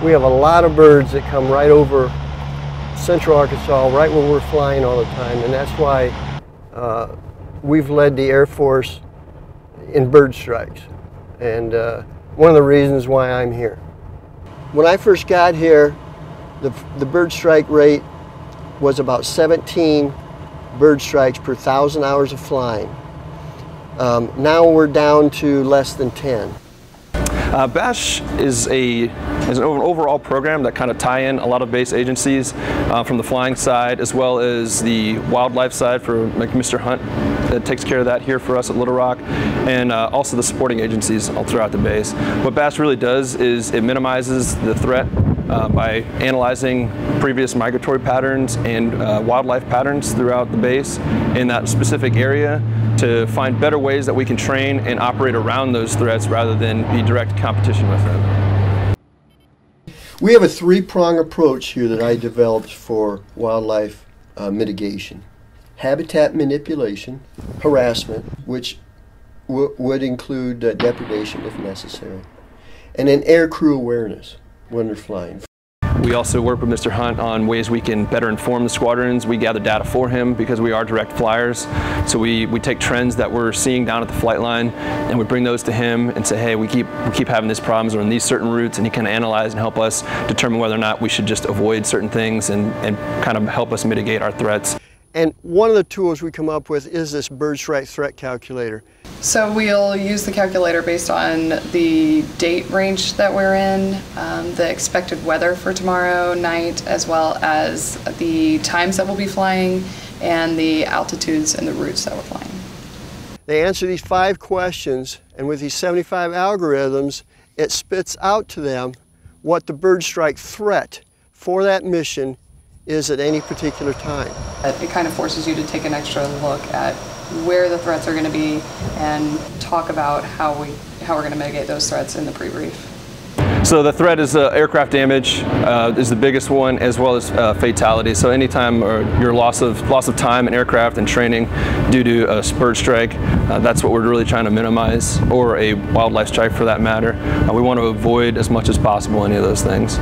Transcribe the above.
We have a lot of birds that come right over central Arkansas, right where we're flying all the time, and that's why we've led the Air Force in bird strikes, and one of the reasons why I'm here. When I first got here, the bird strike rate was about 17 bird strikes per 1,000 hours of flying. Now we're down to less than 10. BASH is an overall program that kind of tie in a lot of base agencies from the flying side as well as the wildlife side for like Mr. Hunt that takes care of that here for us at Little Rock, and also the supporting agencies all throughout the base. What BASH really does is it minimizes the threat by analyzing previous migratory patterns and wildlife patterns throughout the base in that specific area to find better ways that we can train and operate around those threats rather than be direct competition with them. We have a three-prong approach here that I developed for wildlife mitigation. Habitat manipulation, harassment, which would include depredation if necessary, and then air crew awareness when they're flying. We also work with Mr. Hunt on ways we can better inform the squadrons. We gather data for him because we are direct flyers. So we take trends that we're seeing down at the flight line and we bring those to him and say, hey, we keep having these problems on these certain routes, and he can analyze and help us determine whether or not we should just avoid certain things and kind of help us mitigate our threats. And one of the tools we come up with is this bird strike threat calculator. So we'll use the calculator based on the date range that we're in, the expected weather for tomorrow night, as well as the times that we'll be flying and the altitudes and the routes that we're flying. They answer these 5 questions, and with these 75 algorithms, it spits out to them what the bird strike threat for that mission is at any particular time. It kind of forces you to take an extra look at where the threats are going to be and talk about how we're going to mitigate those threats in the pre-brief. So the threat is aircraft damage is the biggest one, as well as fatalities. So anytime your loss of time in aircraft and training due to a bird strike, that's what we're really trying to minimize, or a wildlife strike for that matter. We want to avoid as much as possible any of those things.